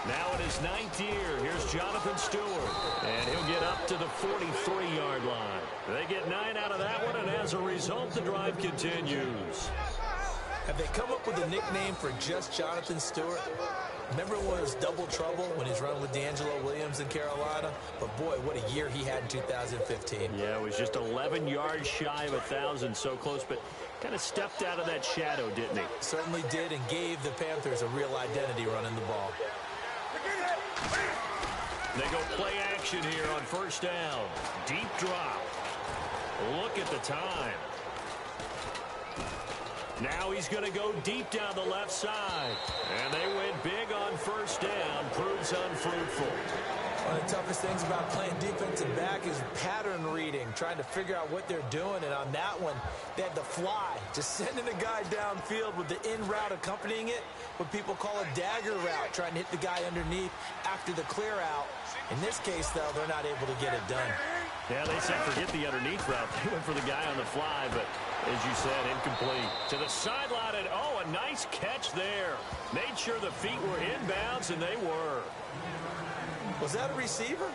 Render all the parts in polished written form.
Now in his 9th year, here's Jonathan Stewart. And he'll get up to the 43-yard line. They get 9 out of that one, and as a result, the drive continues. Have they come up with a nickname for just Jonathan Stewart? Remember when it was double trouble when he's run with D'Angelo Williams in Carolina? But boy, what a year he had in 2015. Yeah, it was just 11 yards shy of 1,000, so close, but kind of stepped out of that shadow, didn't he? Certainly did, and gave the Panthers a real identity running the ball. They go play action here on first down. Deep drop. Look at the time. Now he's going to go deep down the left side. And they went big on first down. Proves unfruitful. One of the toughest things about playing defensive back is pattern reading, trying to figure out what they're doing. And on that one, they had the fly, just sending a guy downfield with the in route accompanying it, what people call a dagger route, trying to hit the guy underneath after the clear out. In this case, though, they're not able to get it done. Yeah, they said forget the underneath route. They went for the guy on the fly, but as you said, incomplete. To the sideline, and oh, a nice catch there. Made sure the feet were inbounds, and they were. Was that a receiver?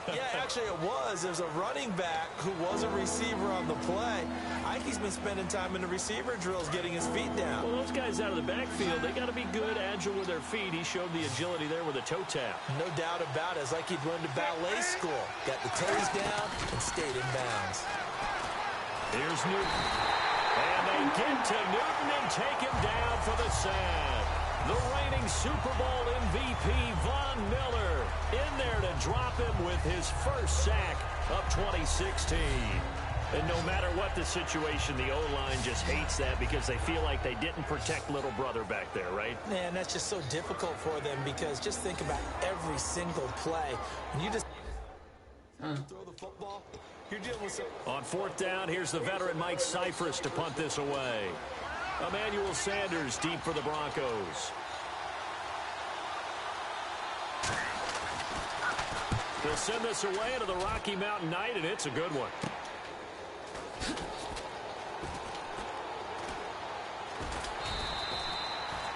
Yeah, actually it was. There's a running back who was a receiver on the play. Ike's been spending time in the receiver drills getting his feet down. Well, those guys out of the backfield, they got to be good, agile with their feet. He showed the agility there with a toe tap. No doubt about it. It's like he'd learned to ballet school. Got the toes down and stayed in bounds. Here's Newton. And they get to Newton and take him down for the sack. The reigning Super Bowl MVP, Von Miller, in there to drop him with his first sack of 2016. And no matter what the situation, the O-line just hates that because they feel like they didn't protect little brother back there, right? Man, that's just so difficult for them because just think about every single play. When you just throw the football, you're dealing with some... On fourth down, here's the veteran Mike Cyphers to punt this away. Emmanuel Sanders deep for the Broncos. They'll send this away into the Rocky Mountain Night, and it's a good one.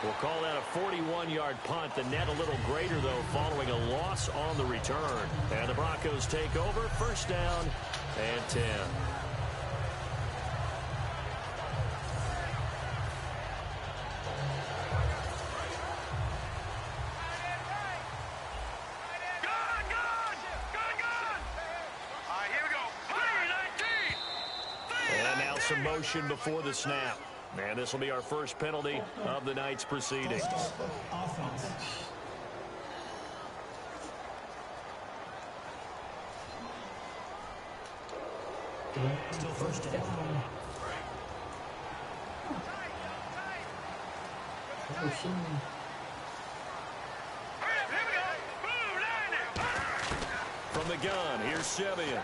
We'll call that a 41-yard punt. The net a little greater, though, following a loss on the return. And the Broncos take over. First down and 10. Some motion before the snap. And this will be our first penalty of the night's proceedings. Still first down. From the gun, here's Simeon.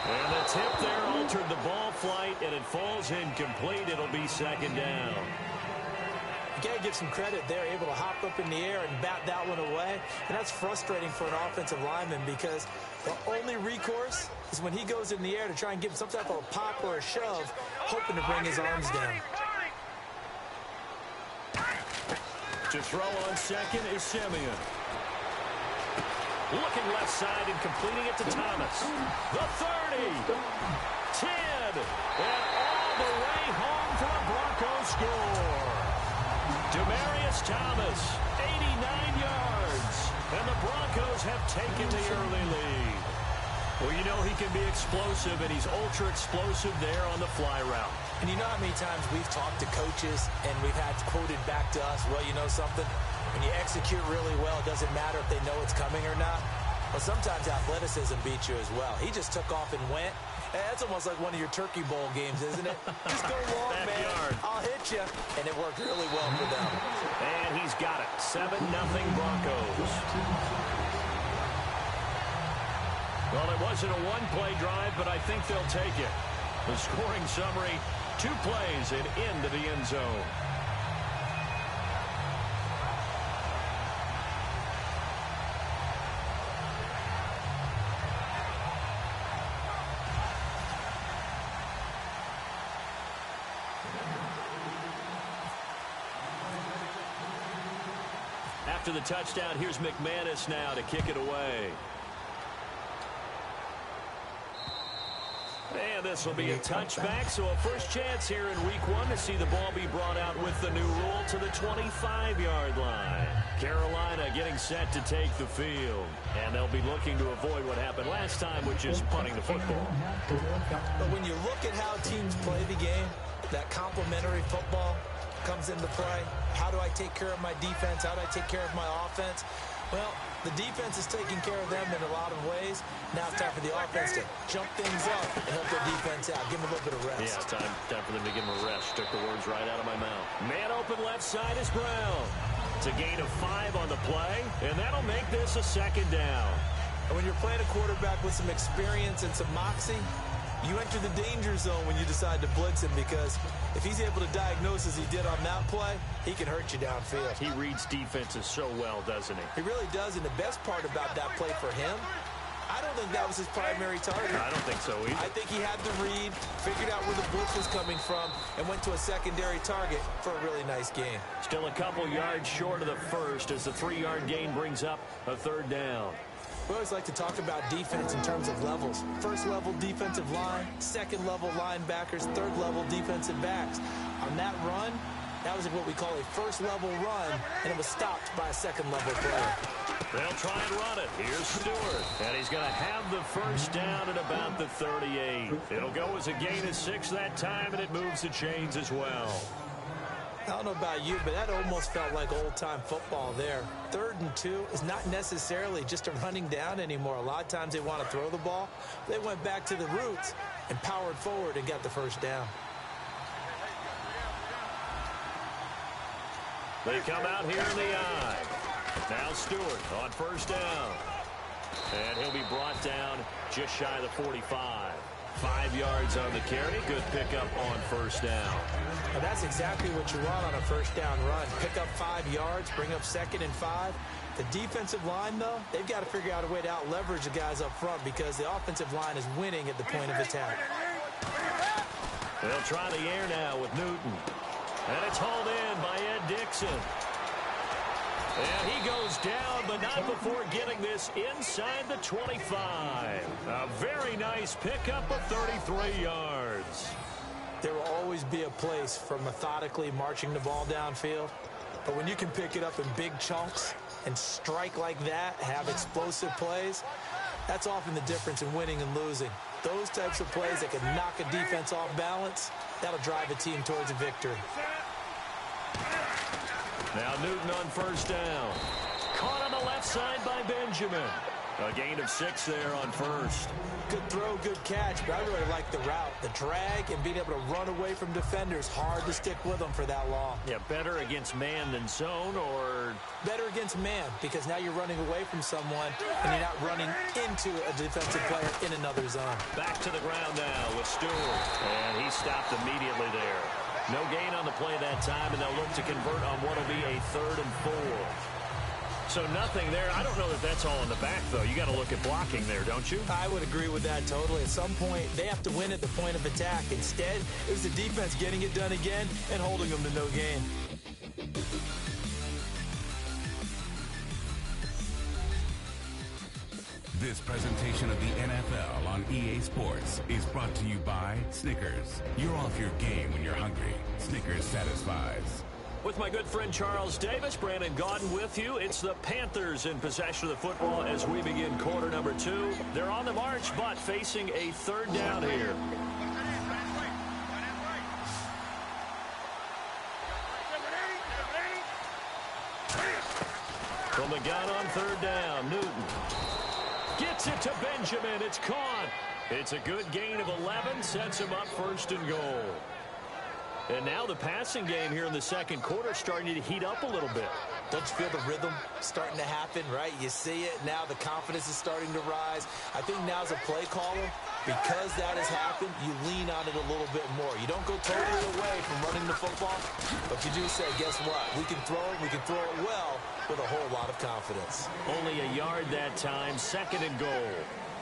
And the tip there altered the ball flight, and it falls incomplete. It'll be second down. You got to give some credit. They're able to hop up in the air and bat that one away. And that's frustrating for an offensive lineman because the only recourse is when he goes in the air to try and give some type of a pop or a shove, hoping to bring his arms down. To throw on second is Simeon. Looking left side and completing it to Thomas. The 30. 10. And all the way home for a Broncos score. Demaryius Thomas, 89 yards. And the Broncos have taken the early lead. Well, you know he can be explosive, and he's ultra-explosive there on the fly route. And you know how many times we've talked to coaches and we've had quoted back to us, well, you know something? When you execute really well, it doesn't matter if they know it's coming or not. Well, sometimes athleticism beats you as well. He just took off and went. That's almost like one of your Turkey Bowl games, isn't it? Just go long, man. I'll hit you. And it worked really well for them. And he's got it. 7-0 Broncos. Well, it wasn't a one-play drive, but I think they'll take it. The scoring summary, 2 plays and into the end zone. after the touchdown. Here's McManus now to kick it away. And this will be a touchback, so a first chance here in week 1 to see the ball be brought out with the new rule to the 25-yard line. Carolina getting set to take the field. And they'll be looking to avoid what happened last time, which is punting the football. But when you look at how teams play the game, that complementary football comes into play. How do I take care of my defense? How do I take care of my offense? Well, the defense is taking care of them in a lot of ways. Now it's time for the offense to jump things up and help their defense out. Give them a little bit of rest. Yeah, time for them to give them a rest. Took the words right out of my mouth. Man open left side is Brown. It's a gain of 5 on the play, and that'll make this a second down. And when you're playing a quarterback with some experience and some moxie, you enter the danger zone when you decide to blitz him, because if he's able to diagnose as he did on that play, he can hurt you downfield. He reads defenses so well, doesn't he? He really does, and the best part about that play for him, I don't think that was his primary target. I don't think so either. I think he had the read, figured out where the blitz was coming from, and went to a secondary target for a really nice gain. Still a couple yards short of the first as the 3-yard gain brings up a third down. We always like to talk about defense in terms of levels. First-level defensive line, second-level linebackers, third-level defensive backs. On that run, that was what we call a first-level run, and it was stopped by a second-level player. They'll try and run it. Here's Stewart, and he's going to have the first down at about the 38. It'll go as a gain of 6 that time, and it moves the chains as well. I don't know about you, but that almost felt like old-time football there. 3rd and 2 is not necessarily just a running down anymore. A lot of times they want to throw the ball. They went back to the roots and powered forward and got the first down. They come out here in the eye. Now Stewart on first down. And he'll be brought down just shy of the 45. 5 yards on the carry. Good pickup on first down. Well, that's exactly what you want on a first down run. Pick up 5 yards, bring up 2nd and 5. The defensive line, though, they've got to figure out a way to out-leverage the guys up front because the offensive line is winning at the point of attack. They'll try the air now with Newton. And it's hauled in by Ed Dixon. And he goes down, but not before getting this inside the 25. A very nice pickup of 33 yards. There will always be a place for methodically marching the ball downfield. But when you can pick it up in big chunks and strike like that, have explosive plays, that's often the difference in winning and losing. Those types of plays that can knock a defense off balance, that'll drive a team towards a victory. Now Newton on first down. Caught on the left side by Benjamin. A gain of 6 there on first. Good throw, good catch, but I really like the route. The drag and being able to run away from defenders. Hard to stick with them for that long. Yeah, better against man than zone, or? Better against man, because now you're running away from someone and you're not running into a defensive player in another zone. Back to the ground now with Stewart. And he stopped immediately there. No gain on the play that time, and they'll look to convert on what will be a 3rd and 4. So nothing there. I don't know that that's all in the back, though. You got to look at blocking there, don't you? I would agree with that totally. At some point, they have to win at the point of attack. Instead, it was the defense getting it done again and holding them to no gain. This presentation of the NFL on EA Sports is brought to you by Snickers. You're off your game when you're hungry. Snickers satisfies. With my good friend Charles Davis, Brandon Gaudin with you. It's the Panthers in possession of the football as we begin quarter number 2. They're on the march, but facing a 3rd down here. From the gun on 3rd down, Newton gets it to Benjamin. It's caught. It's a good gain of 11, sets him up 1st and goal. And now the passing game here in the second quarter is starting to heat up a little bit. Don't you feel the rhythm starting to happen, right? You see it. Now the confidence is starting to rise. I think now as a play caller, because that has happened, you lean on it a little bit more. You don't go totally away from running the football, but you do say, guess what? We can throw it. We can throw it well with a whole lot of confidence. Only a yard that time, 2nd and goal.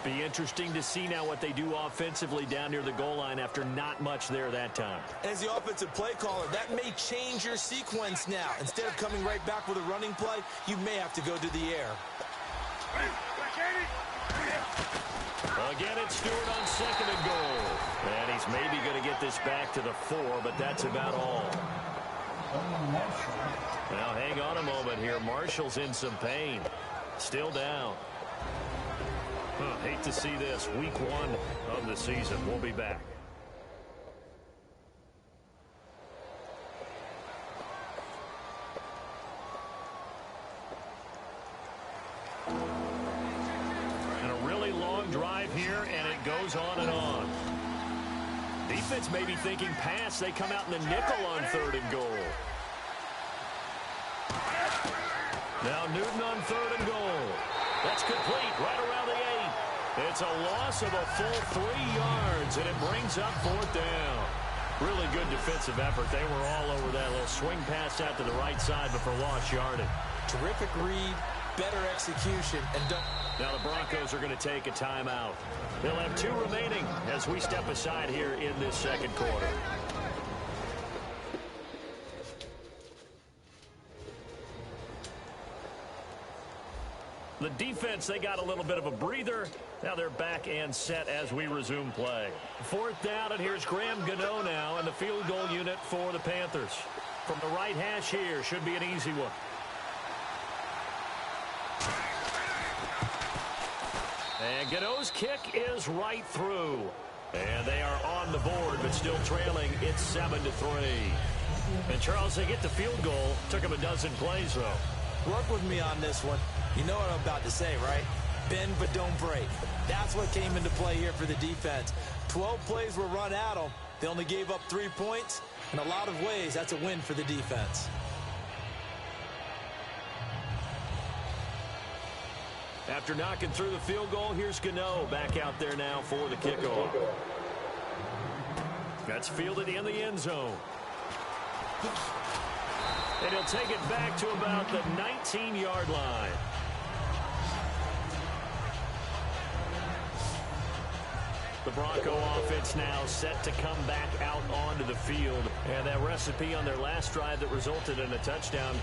Be interesting to see now what they do offensively down near the goal line after not much there that time. As the offensive play caller, that may change your sequence now. Instead of coming right back with a running play, you may have to go to the air. Again, it's Stewart on second and goal. And he's maybe going to get this back to the 4, but that's about all. Now, hang on a moment here. Marshall's in some pain. Still down. Hate to see this. Week 1 of the season. We'll be back. And a really long drive here, and it goes on and on. Defense may be thinking pass. They come out in the nickel on third and goal. Now Newton on third and goal. That's complete right around the 8. It's a loss of a full 3 yards, and it brings up fourth down. Really good defensive effort. They were all over that little swing pass out to the right side, but for lost yardage. Terrific read, better execution, and don't... Now the Broncos are going to take a timeout. They'll have 2 remaining as we step aside here in this second quarter. The defense, they got a little bit of a breather. Now they're back and set as we resume play. Fourth down, and here's Graham Gano now in the field goal unit for the Panthers. From the right hash here, should be an easy one. And Gano's kick is right through. And they are on the board, but still trailing. It's 7-3. And Charles, they get the field goal. Took them a dozen plays, though. Work with me on this one. You know what I'm about to say, right? Bend but don't break. That's what came into play here for the defense. 12 plays were run at them. They only gave up 3 points. In a lot of ways, that's a win for the defense. After knocking through the field goal, here's Gano back out there now for the kickoff. That's fielded in the end zone. And he'll take it back to about the 19-yard line. The Bronco offense now set to come back out onto the field. And that recipe on their last drive that resulted in a touchdown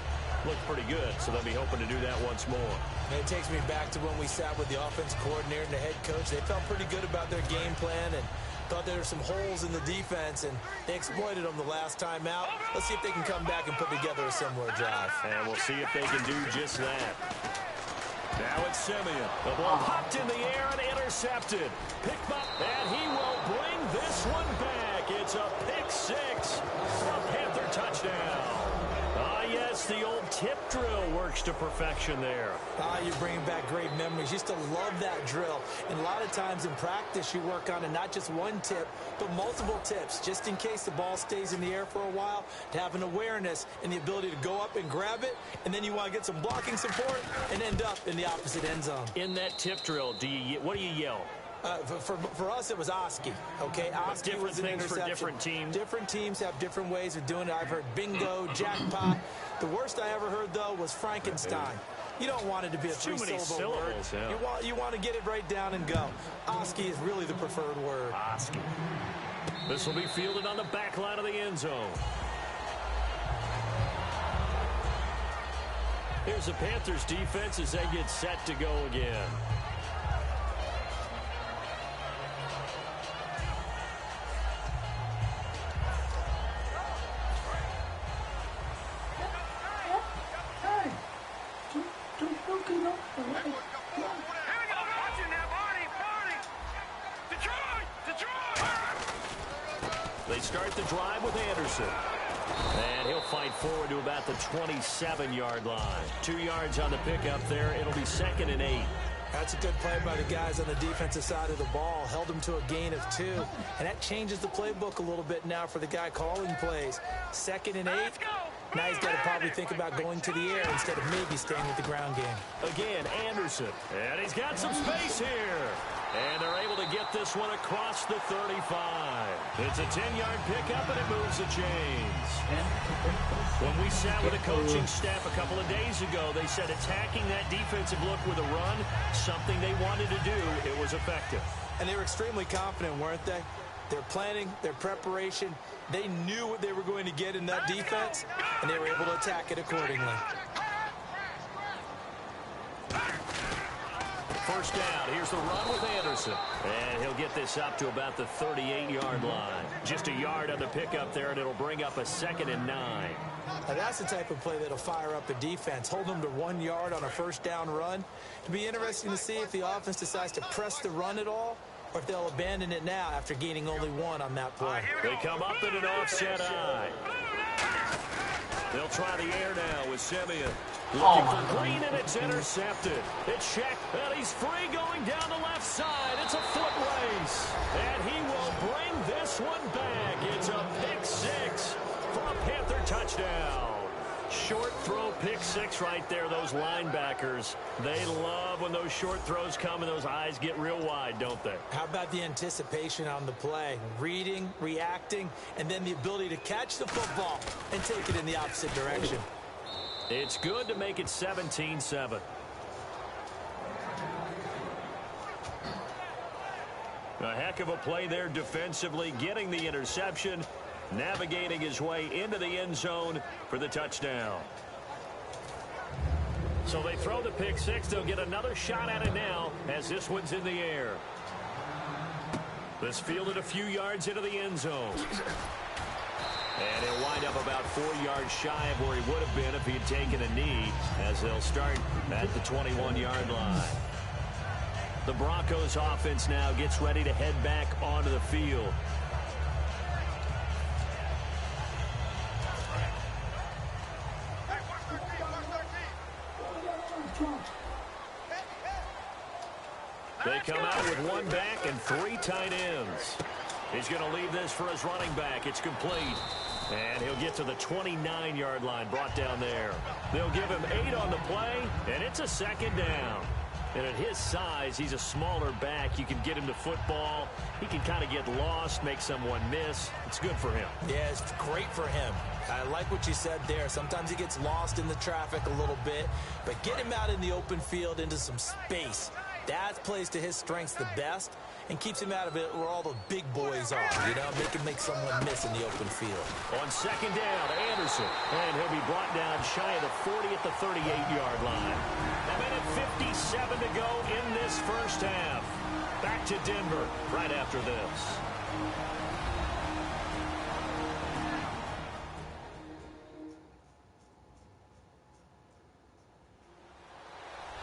looked pretty good, so they'll be hoping to do that once more. And it takes me back to when we sat with the offense coordinator and the head coach. They felt pretty good about their game plan and thought there were some holes in the defense, and they exploited them the last time out. Let's see if they can come back and put together a similar drive. And we'll see if they can do just that. Now it's Simeon. The ball popped in the air and intercepted. Picked up, and he will bring this one back. It's a pick 6. A Panther touchdown. Yes, the old tip drill works to perfection there. You're bringing back great memories. Used to love that drill. And a lot of times in practice, you work on it, not just one tip, but multiple tips, just in case the ball stays in the air for a while, to have an awareness and the ability to go up and grab it, and then you want to get some blocking support and end up in the opposite end zone. In that tip drill, what do you yell? For us, it was Oski. Okay, Oski different was an things interception. for different teams. Different teams have different ways of doing it. I've heard bingo, jackpot. The worst I ever heard, though, was Frankenstein. You don't want it to be a three-syllable word. Yeah. You want to get it right down and go. Oski is really the preferred word. Oski. This will be fielded on the back line of the end zone. Here's the Panthers defense as they get set to go again. They start the drive with Anderson. And he'll fight forward to about the 27-yard line. 2 yards on the pickup there. It'll be 2nd and 8. That's a good play by the guys on the defensive side of the ball. Held them to a gain of 2. And that changes the playbook a little bit now for the guy calling plays. 2nd and 8. Now he's got to probably think about going to the air instead of maybe staying with the ground game. Again, Anderson. And he's got some space here. And they're able to get this one across the 35. It's a 10-yard pickup, and it moves the chains. When we sat with the coaching staff a couple of days ago, they said attacking that defensive look with a run, something they wanted to do, it was effective. And they were extremely confident, weren't they? Their planning, their preparation, they knew what they were going to get in that defense, and they were able to attack it accordingly. First down, here's the run with Anderson. And he'll get this up to about the 38-yard line. Just a yard on the pickup there, and it'll bring up a 2nd and 9. Now that's the type of play that'll fire up the defense. Hold them to 1 yard on a first down run. It'll be interesting to see if the offense decides to press the run at all, or if they'll abandon it now after gaining only 1 on that play. They come up in an offset eye. They'll try the air now with Simeon. Looking for Green, and it's intercepted. It's checked, and he's free going down the left side. It's a foot race, and he will bring this one back. It's a pick 6 for a Panther touchdown. Short throw, pick 6 right there. Those linebackers, they love when those short throws come and those eyes get real wide, don't they? How about the anticipation on the play? Reading, reacting, and then the ability to catch the football and take it in the opposite direction. It's good to make it 17-7. A heck of a play there defensively, getting the interception, navigating his way into the end zone for the touchdown. So they throw the pick 6. They'll get another shot at it now as this one's in the air. This fielded a few yards into the end zone. And he'll wind up about 4 yards shy of where he would have been if he had taken a knee, as they'll start at the 21-yard line. The Broncos offense now gets ready to head back onto the field. They come out with 1 back and 3 tight ends. He's going to leave this for his running back. It's complete. And he'll get to the 29-yard line, brought down there. They'll give him 8 on the play, and it's a 2nd down. And at his size, he's a smaller back. You can get him to football. He can kind of get lost, make someone miss. It's good for him. Yeah, it's great for him. I like what you said there. Sometimes he gets lost in the traffic a little bit, but get him out in the open field into some space. That plays to his strengths the best and keeps him out of it where all the big boys are. You know, make someone miss in the open field. On 2nd down, Anderson. And he'll be brought down shy of the 40 at the 38-yard line. A minute 57 to go in this first half. Back to Denver right after this.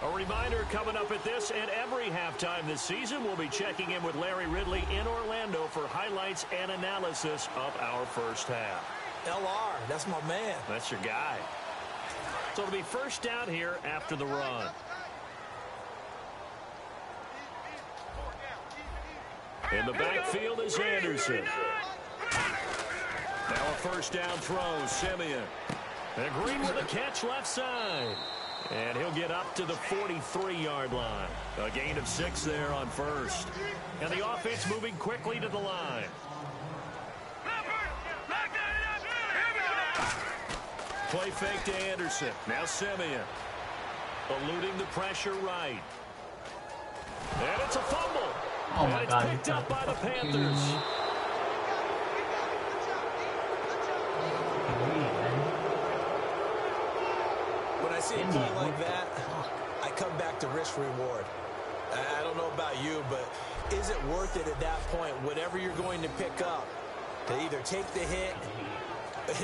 A reminder coming up at this and every halftime this season, we'll be checking in with Larry Ridley in Orlando for highlights and analysis of our first half. LR, that's my man. That's your guy. So it'll be first down here after the run. In the backfield is Anderson. Now a first down throw, Simeon. And Green with a catch left side. And he'll get up to the 43-yard line. A gain of 6 there on first. And the offense moving quickly to the line. Play fake to Anderson. Now Simeon. Eluding the pressure right. And it's a fumble. And it's picked up by the Panthers. When I see a play like that, I come back to risk reward. I don't know about you, but is it worth it at that point, whatever you're going to pick up, to either take the hit,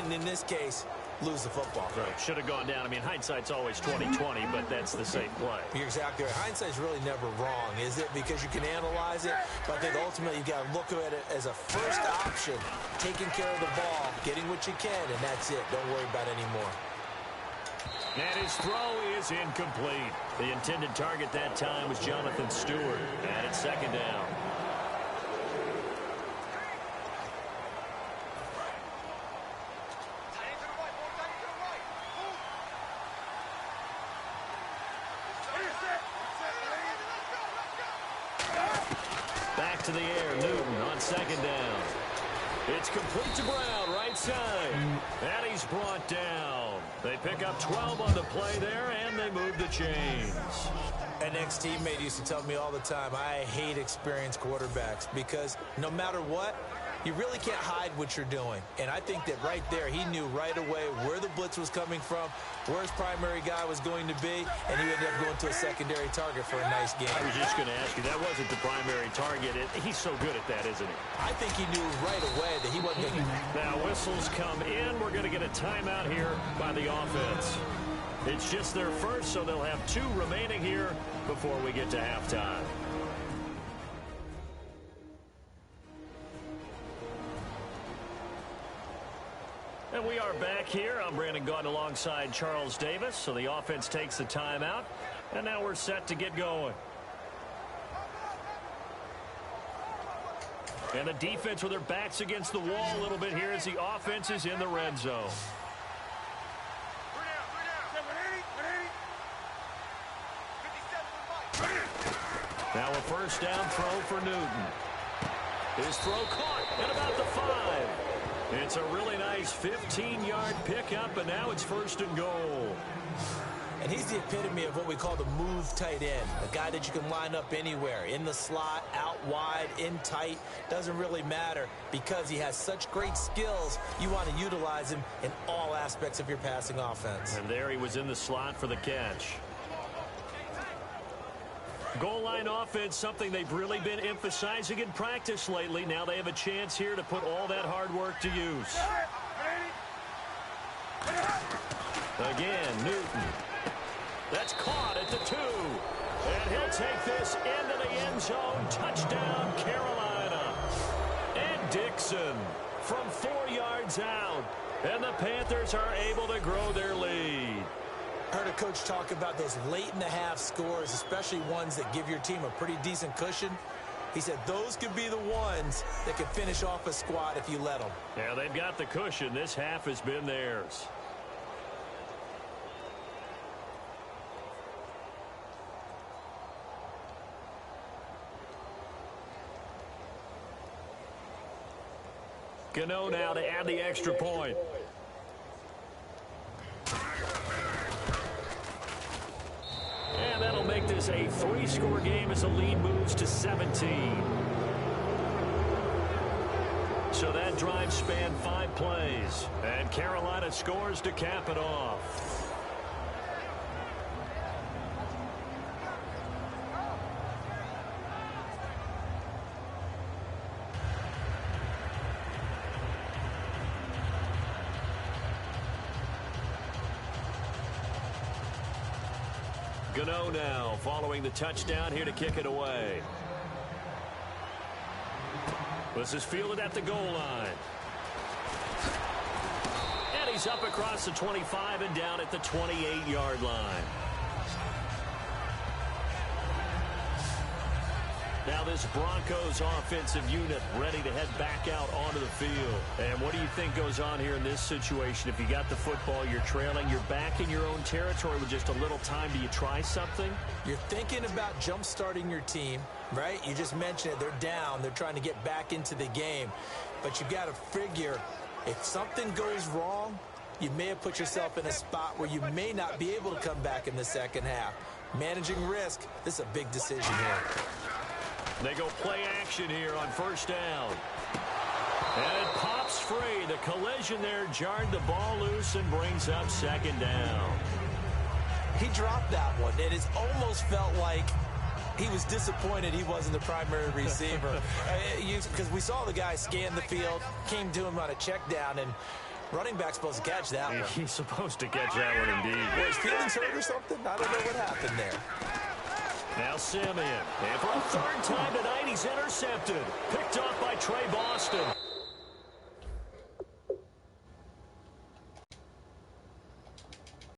and in this case, lose the football? Right. Should have gone down. I mean, hindsight's always 20/20, but that's the safe play. You're exactly right. Hindsight's really never wrong, is it? Because you can analyze it, but I think ultimately you got to look at it as a first option, taking care of the ball, getting what you can, and that's it. Don't worry about it anymore. And his throw is incomplete. The intended target that time was Jonathan Stewart. And it's 2nd down. back to the air. Newton on second down. It's complete to Brown, right side. And he's brought down. They pick up 12 on the play there, and they move the chains. An ex-teammate used to tell me all the time, I hate experienced quarterbacks because no matter what, you really can't hide what you're doing. And I think that right there, he knew right away where the blitz was coming from, where his primary guy was going to be, and he ended up going to a secondary target for a nice game. I was just going to ask you, that wasn't the primary target. He's so good at that, isn't he? I think he knew right away that he wasn't going to. Now whistles come in. We're going to get a timeout here by the offense. It's just their first, so they'll have 2 remaining here before we get to halftime. And we are back here. I'm Brandon Gaudin alongside Charles Davis. So the offense takes the timeout. And now we're set to get going. And the defense with their backs against the wall a little bit here as the offense is in the red zone. Now a first down throw for Newton. His throw caught at about the 5. It's a really nice 15-yard pickup, and now it's first and goal. And he's the epitome of what we call the move tight end, a guy that you can line up anywhere, in the slot, out wide, in tight, doesn't really matter because he has such great skills. You want to utilize him in all aspects of your passing offense. And there he was in the slot for the catch. Goal line offense, something they've really been emphasizing in practice lately. Now they have a chance here to put all that hard work to use. Again, Newton. That's caught at the 2. And he'll take this into the end zone. Touchdown, Carolina. And Dixon from 4 yards out. And the Panthers are able to grow their lead. Heard a coach talk about those late-in-the-half scores, especially ones that give your team a pretty decent cushion. He said those could be the ones that could finish off a squad if you let them. Yeah, they've got the cushion. This half has been theirs. Gano now to add the extra point. And that'll make this a 3-score game as the lead moves to 17. So that drive spanned 5 plays. And Carolina scores to cap it off. Gano now following the touchdown here to kick it away. This is fielded at the goal line. And he's up across the 25 and down at the 28-yard line. Now this Broncos offensive unit ready to head back out onto the field. And what do you think goes on here in this situation? If you got the football, you're trailing, you're back in your own territory with just a little time. Do you try something? You're thinking about jump-starting your team, right? You just mentioned it. They're down. They're trying to get back into the game. But you've got to figure if something goes wrong, you may have put yourself in a spot where you may not be able to come back in the second half. Managing risk, this is a big decision here. They go play action here on first down. And it pops free. The collision there jarred the ball loose and brings up second down. He dropped that one. It has almost felt like he was disappointed he wasn't the primary receiver. Because we saw the guy scan the field, came to him on a check down, and running back's supposed to catch that one. He's supposed to catch that one indeed. Was his feelings hurt or something? I don't know what happened there. Now Simeon. And for a third time tonight, he's intercepted. Picked off by Trey Boston.